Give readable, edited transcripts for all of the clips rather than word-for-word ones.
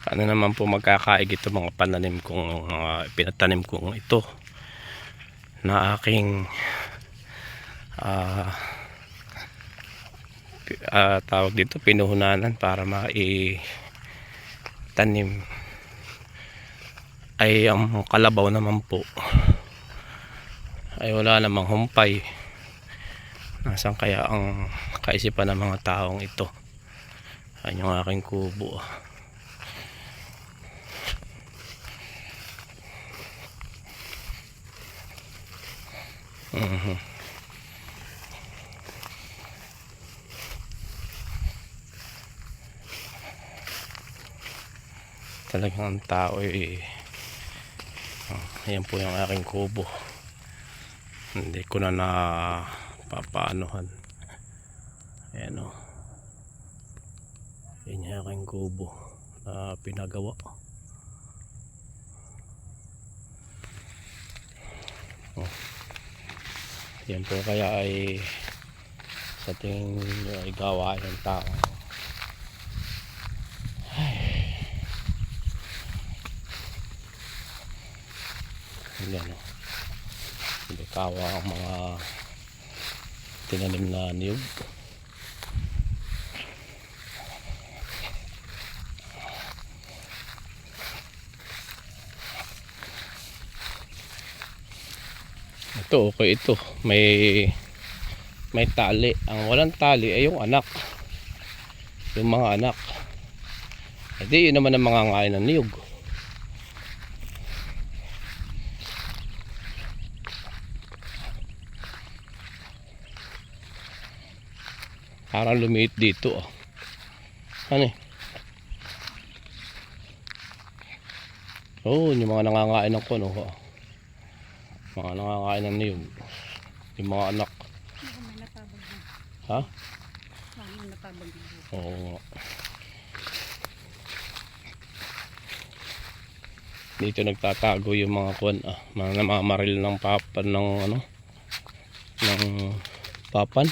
Ano naman po magkakaig ito mga pananim kong pinatanim kong ito na aking tawag dito pinuhunanan para maitanim ay ang kalabaw naman po ay wala namang humpay. Nasaan kaya ang kaisipan ng mga taong ito? Ayan yung aking kubo. Talagang ang tao ayan po yung aking kubo. Hindi ko na papaanuhan. Ayan o. Ayan yung aking kubo na pinagawa. Yan po kaya ay sa tingin nyo ay gawain ng tao. Yan o. Hindi kawa ang mga tinanim na niyog. Ito okay ito. May tali. Ang walang tali ay yung anak. Yung mga anak. Hindi yun naman ang mga ngain ng niyog. Parang lumiit dito oh. Ano eh? Oh, yung mga nangangain ng kuno oh. Mga nangangain ng niyog. Yung mga anak. Ha? Oo. Dito nagtatago yung mga kuwan mga namamaril ng papan ng ng papan.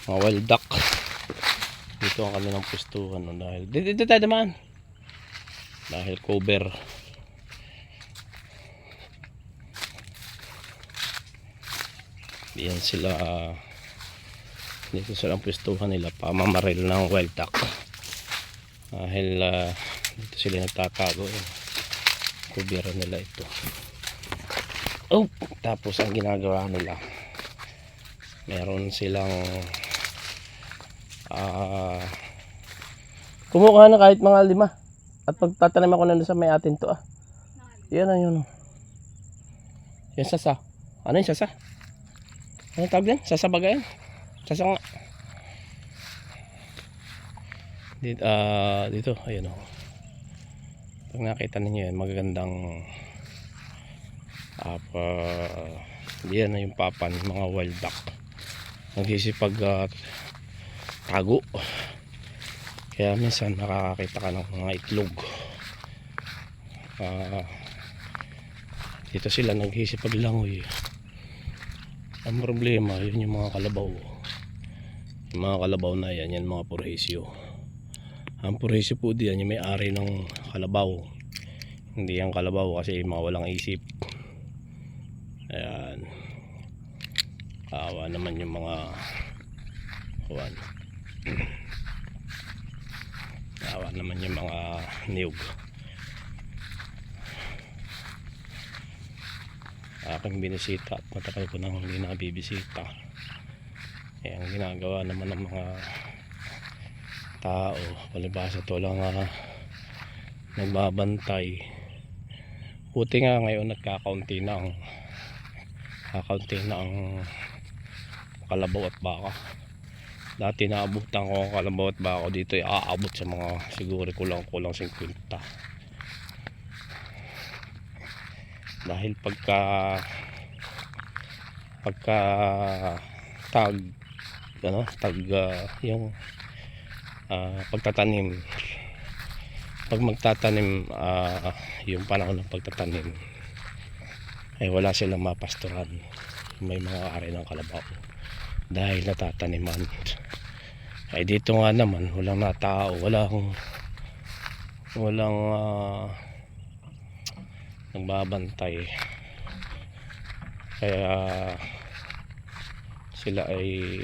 Mga wild duck. Dito ang kanilang pustuhan dahil dito tayo naman. Dahil cover. Diyan sila dito sila ang pustuhan nila pamamaril ng wild duck. Dahil dito sila nagtatago. Cover nila ito. Oh, tapos ang ginagawa nila meron silang kumuha na kahit mga 5 at pagtatanim ako na sa may atin to yan na yun yung sasa. Ano yung sasa? Ano tawag yan? Sasa ba yan? Sasa nga dito ayun o. Pag nakita ninyo yan magagandang yan na yung papan mga wild duck nagsisipag tago kaya minsan nakakakita ka ng mga itlog. Dito sila nagsisipag langoy. Ang problema yun yung mga kalabaw. Yung mga kalabaw na yan mga purhesyo. Ang purhesyo po diyan yung may-ari ng kalabaw, hindi yung kalabaw kasi mga walang isip. Ayan, kawa naman yung mga kawan. Kawa naman yung mga niyog. Aking binisita at matagal ko nang hindi nakabibisita. Ang ginagawa naman ng mga tao palibasa to lang nagbabantay. Buti nga ngayon nagkakaunti na ang kalabaw at baka. Dati naabutan ko ang kalabaw at baka dito ay aabot sa mga siguro kulang 50. Dahil pagka tag yung pagtatanim, pag magtatanim yung panahon ng pagtatanim ay wala silang mapasturan. May mga ari ng kalabaw dahil natataniman. Ay dito nga naman walang natao, walang nagbabantay, kaya sila ay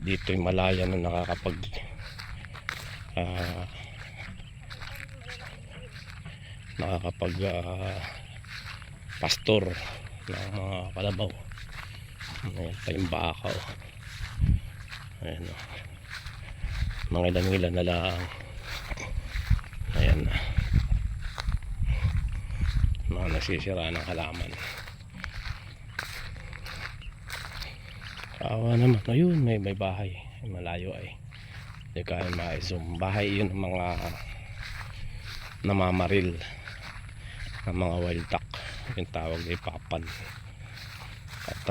dito'y malaya na nakakapag ah, pastor ng mga kalabaw. Ayan pa yung baka, oh. Ayan, oh. Mga ilan na lang. Ayan na, mga nasisira ng halaman. Kawa naman. Ayun, may bahay, malayo ay hindi kaya ma-zoom. Bahay yun ng mga namamaril ng mga wild duck, yung tawag ay papan. At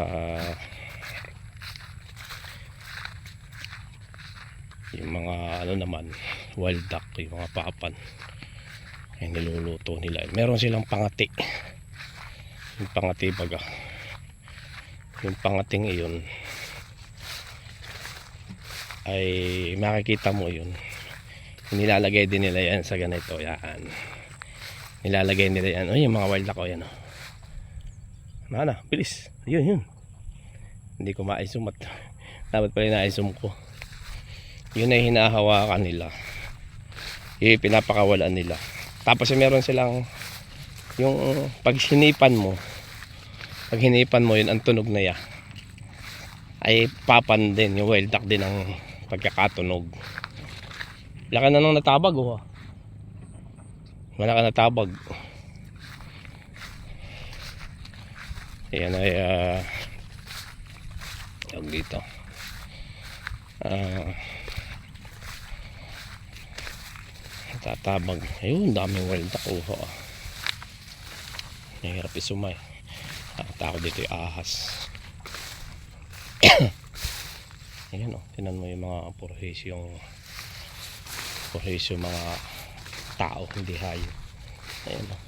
yung mga ano naman, wild duck, yung mga papan ay niluluto nila. Meron silang pangati, yung pangati baga, yung pangating iyon ay makikita mo yun, nilalagay din nila yan sa ganito. Yan, nilalagay nila yan. Yung mga wild duck, yan, oh. Mana, bilis. Yun. Hindi ko ma-zoom at dapat pala na-zoom ko. Yun ay hinahawakan nila. Yung pinapakawalan nila. Tapos meron silang yung pag hinipan mo yun, ang tunog na yan ay papan din, yung wild duck din ang pagkakatunog. Laka na nang natabag, oh. Wala ka natabag. Ayan ay tawag dito, tatabag. Ayun, daming wild duck, oh. Nahirap isumay. Takot dito yung ahas. Ayan, oh, tinan mo yung mga porhisyo mga tao, hindi hayop. Ayan, oh.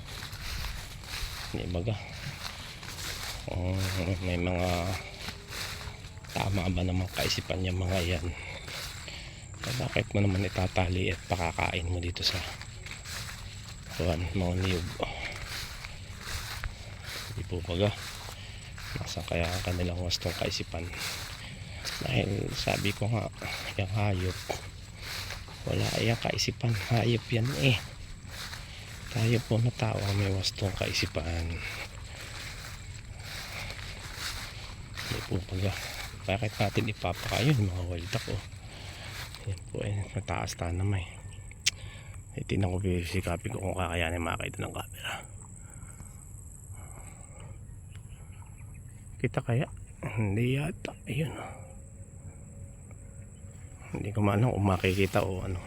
Hindi baga, may mga tama ba namang kaisipan niya mga yan. Bakit mo naman itatali at pakakain mo dito sa mga niyog? Hindi po baga, nasa kaya ang kanilang wastong kaisipan. Dahil sabi ko nga, yung hayop wala yung kaisipan. Hayop yan eh. Tayo po na tao may wastong kaisipan. Hindi po baga, bakit natin ipapakain yung mga wild duck, oh. Yan po eh, mataas tanamay. Tinan ko, sikapin ko kung kakayanin makakita ng camera. Kita kaya? Hindi yata. Ayun, oh. Hindi ko maano kung makikita o ano.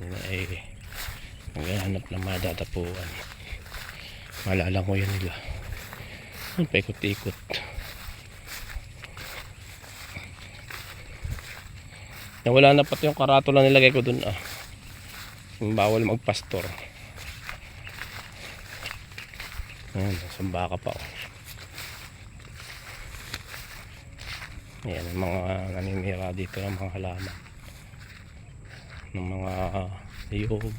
Yan ay naghahanap na madatapuan. Malalang ko yan nila. Paikot-ikot. Wala na pati yung karatula nilagay ko dun, ah. Yung bawal magpastor. Ayan, sambaka pa, oh. Ayan, mga naninira dito ng mga halaman, ng mga niyog.